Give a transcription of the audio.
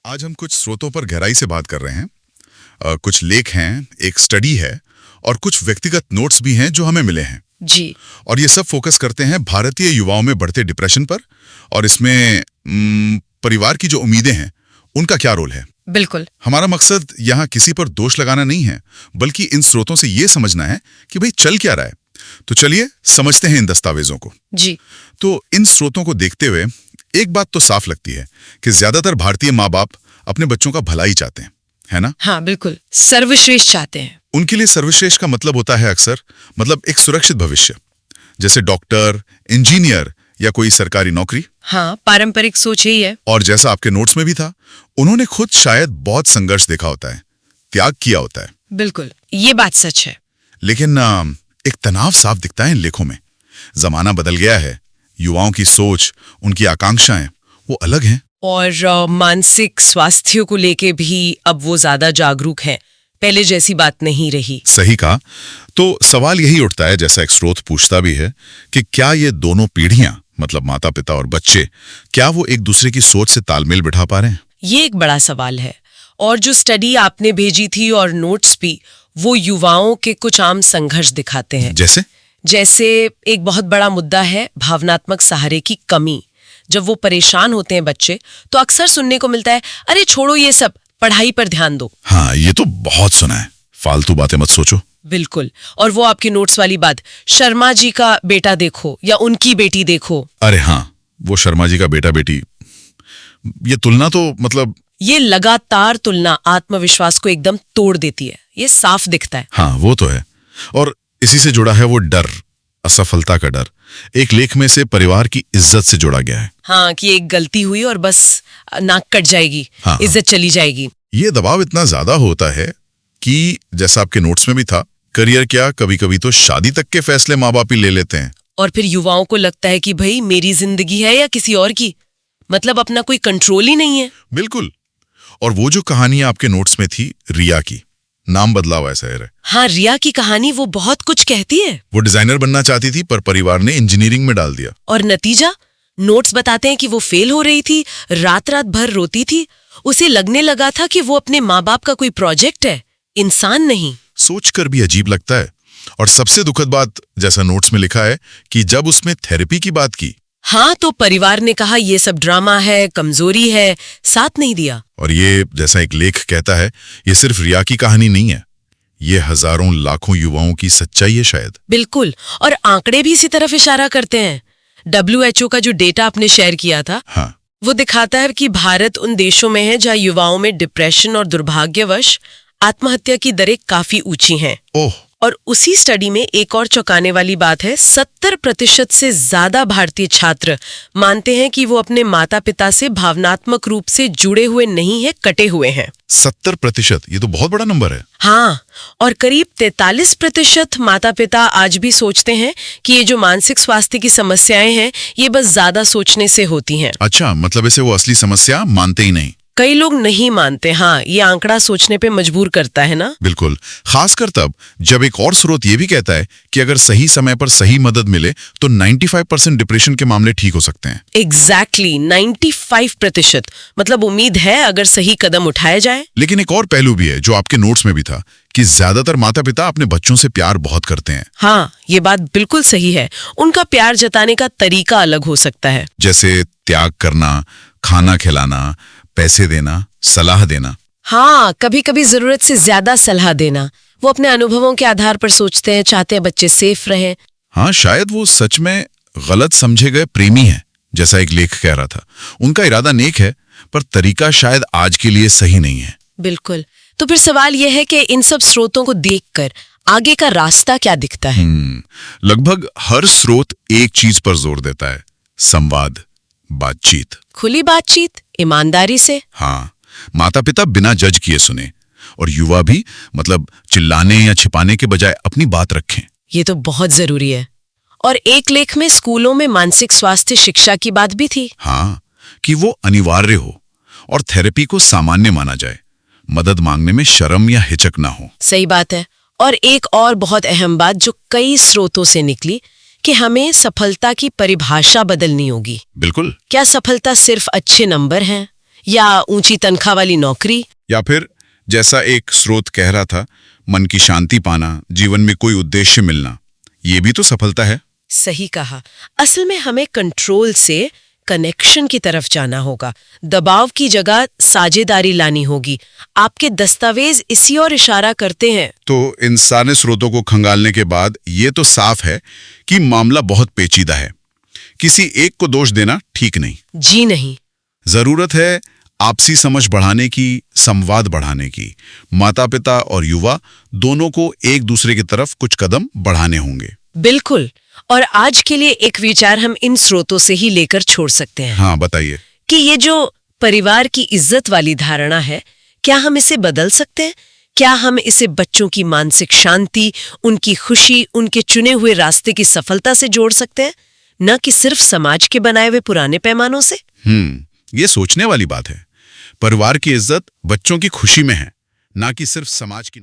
आज हम कुछ स्रोतों पर गहराई से बात कर रहे हैं। कुछ लेख हैं, एक स्टडी है और कुछ व्यक्तिगत नोट्स भी हैं जो हमें मिले हैं जी। और ये सब फोकस करते हैं भारतीय युवाओं में बढ़ते डिप्रेशन पर और इसमें परिवार की जो उम्मीदें हैं उनका क्या रोल है। बिल्कुल। हमारा मकसद यहाँ किसी पर दोष लगाना नहीं है, बल्कि इन स्रोतों से ये समझना है कि भाई चल क्या रहा है। तो चलिए समझते हैं इन दस्तावेजों को। जी। तो इन स्रोतों को देखते हुए एक बात तो साफ लगती है कि ज्यादातर भारतीय माँ बाप अपने बच्चों का भला ही चाहते हैं, है ना? हाँ बिल्कुल, सर्वश्रेष्ठ चाहते हैं। उनके लिए सर्वश्रेष्ठ का मतलब होता है अक्सर एक सुरक्षित भविष्य, जैसे डॉक्टर, इंजीनियर या कोई सरकारी नौकरी। हाँ, पारंपरिक सोच यही है। और जैसा आपके नोट्स में भी था, उन्होंने खुद शायद बहुत संघर्ष देखा होता है, त्याग किया होता है। बिल्कुल, ये बात सच है। लेकिन एक तनाव साफ दिखता है इन लेखों में। जमाना बदल गया है, युवाओं की सोच, उनकी आकांक्षाएं वो अलग हैं। और मानसिक स्वास्थ्य को लेके भी अब वो ज्यादा जागरूक हैं, पहले जैसी बात नहीं रही। सही कहा। तो सवाल यही उठता है, जैसा एक स्रोत पूछता भी है, कि क्या ये दोनों पीढ़ियां, मतलब माता पिता और बच्चे, क्या वो एक दूसरे की सोच से तालमेल बिठा पा रहे हैं? ये एक बड़ा सवाल है। और जो स्टडी आपने भेजी थी और नोट्स भी, वो युवाओं के कुछ आम संघर्ष दिखाते हैं। जैसे एक बहुत बड़ा मुद्दा है भावनात्मक सहारे की कमी। जब वो परेशान होते हैं बच्चे, तो अक्सर सुनने को मिलता है, अरे छोड़ो ये सब, पढ़ाई पर ध्यान दो। हाँ, ये तो बहुत सुना है, फालतू बातें मत सोचो। बिल्कुल। और वो आपकी नोट्स वाली बात, शर्मा जी का बेटा देखो या उनकी बेटी देखो। अरे हाँ, वो शर्मा जी का बेटा बेटी, ये तुलना तो मतलब ये लगातार तुलना आत्मविश्वास को एकदम तोड़ देती है, ये साफ दिखता है। हाँ, वो तो है। और इसी से जुड़ा है वो डर, असफलता का डर। एक लेख में से परिवार की इज्जत से जोड़ा गया है। हाँ, कि एक गलती हुई और बस नाक कट जाएगी। हाँ, इज्जत चली जाएगी। ये दबाव इतना ज्यादा होता है कि जैसा आपके नोट्स में भी था, करियर क्या, कभी कभी तो शादी तक के फैसले माँ बाप ही ले लेते हैं। और फिर युवाओं को लगता है कि भाई मेरी जिंदगी है या किसी और की, मतलब अपना कोई कंट्रोल ही नहीं है। बिल्कुल। और वो जो कहानी आपके नोट्स में थी, रिया की, नाम बदला हुआ है शहर है। हाँ, रिया की कहानी वो बहुत कुछ कहती है। वो डिजाइनर बनना चाहती थी, पर परिवार ने इंजीनियरिंग में डाल दिया। और नतीजा, नोट्स बताते हैं कि वो फेल हो रही थी, रात रात भर रोती थी। उसे लगने लगा था कि वो अपने माँ बाप का कोई प्रोजेक्ट है, इंसान नहीं। सोचकर भी अजीब लगता है। और सबसे दुखद बात, जैसा नोट्स में लिखा है, कि जब उसमें थेरेपी की बात की, हाँ, तो परिवार ने कहा ये सब ड्रामा है, कमजोरी है, साथ नहीं दिया। और ये, जैसा एक लेख कहता है, ये सिर्फ रिया की कहानी नहीं है, ये हजारों लाखों युवाओं की सच्चाई है शायद। बिल्कुल। और आंकड़े भी इसी तरफ इशारा करते हैं। WHO का जो डेटा आपने शेयर किया था, हाँ, वो दिखाता है कि भारत उन देशों में है जहाँ युवाओं में डिप्रेशन और दुर्भाग्यवश आत्महत्या की दरें काफी ऊंची हैं। ओह। और उसी स्टडी में एक और चौंकाने वाली बात है, 70% से ज्यादा भारतीय छात्र मानते हैं कि वो अपने माता पिता से भावनात्मक रूप से जुड़े हुए नहीं है, कटे हुए हैं। 70%, ये तो बहुत बड़ा नंबर है। हाँ, और करीब 43% माता पिता आज भी सोचते हैं कि ये जो मानसिक स्वास्थ्य की समस्याएं हैं, ये बस ज्यादा सोचने से होती हैं। अच्छा, मतलब इसे वो असली समस्या मानते ही नहीं। कई लोग नहीं मानते। हाँ, ये आंकड़ा सोचने पे मजबूर करता है ना। बिल्कुल, खासकर तब जब एक और स्रोत ये भी कहता है कि अगर सही समय पर सही मदद मिले तो 95% डिप्रेशन के मामले ठीक हो सकते हैं। एग्जैक्टली, 95%। मतलब उम्मीद है अगर सही कदम उठाए जाए। लेकिन एक और पहलू भी है जो आपके नोट्स में भी था, कि ज्यादातर माता पिता अपने बच्चों से प्यार बहुत करते हैं। हाँ, ये बात बिल्कुल सही है। उनका प्यार जताने का तरीका अलग हो सकता है, जैसे त्याग करना, खाना खिलाना, पैसे देना, सलाह देना। हाँ, कभी कभी जरूरत से ज्यादा सलाह देना। वो अपने अनुभवों के आधार पर सोचते हैं, चाहते हैं बच्चे सेफ रहें। हाँ, शायद वो सच में गलत समझे गए प्रेमी हैं, जैसा एक लेख कह रहा था। उनका इरादा नेक है, पर तरीका शायद आज के लिए सही नहीं है। बिल्कुल। तो फिर सवाल यह है कि इन सब स्रोतों को देखकर आगे का रास्ता क्या दिखता है? लगभग हर स्रोत एक चीज पर जोर देता है, संवाद, बातचीत, खुली बातचीत, ईमानदारी से। हाँ, माता पिता बिना जज किए सुने और युवा भी, मतलब चिल्लाने या छिपाने के बजाय अपनी बात रखें। ये तो बहुत जरूरी है। और एक लेख में स्कूलों में मानसिक स्वास्थ्य शिक्षा की बात भी थी। हाँ, कि वो अनिवार्य हो और थेरेपी को सामान्य माना जाए, मदद मांगने में शर्म या हिचक ना हो। सही बात है। और एक और बहुत अहम बात जो कई स्रोतों से निकली, कि हमें सफलता की परिभाषा बदलनी होगी। बिल्कुल। क्या सफलता सिर्फ अच्छे नंबर हैं या ऊंची तनख्वाह वाली नौकरी। या फिर जैसा एक स्रोत कह रहा था, मन की शांति पाना, जीवन में कोई उद्देश्य मिलना, ये भी तो सफलता है। सही कहा। असल में हमें कंट्रोल से कनेक्शन की तरफ जाना होगा। दबाव की जगह साझेदारी लानी होगी। आपके दस्तावेज इसी ओर इशारा करते हैं। तो इन सारे स्रोतों को खंगालने के बाद ये तो साफ है कि मामला बहुत पेचीदा है। किसी एक को दोष देना ठीक नहीं। जी नहीं। जरूरत है आपसी समझ बढ़ाने की, संवाद बढ़ाने की। माता पिता और युवा दोनों को एक दूसरे की तरफ कुछ कदम बढ़ाने होंगे। बिल्कुल। और आज के लिए एक विचार हम इन स्रोतों से ही लेकर छोड़ सकते हैं। हाँ, बताइए। कि ये जो परिवार की इज्जत वाली धारणा है, क्या हम इसे बदल सकते हैं? क्या हम इसे बच्चों की मानसिक शांति, उनकी खुशी, उनके चुने हुए रास्ते की सफलता से जोड़ सकते हैं, न कि सिर्फ समाज के बनाए हुए पुराने पैमानों से? ये सोचने वाली बात है। परिवार की इज्जत बच्चों की खुशी में है, ना कि सिर्फ समाज की।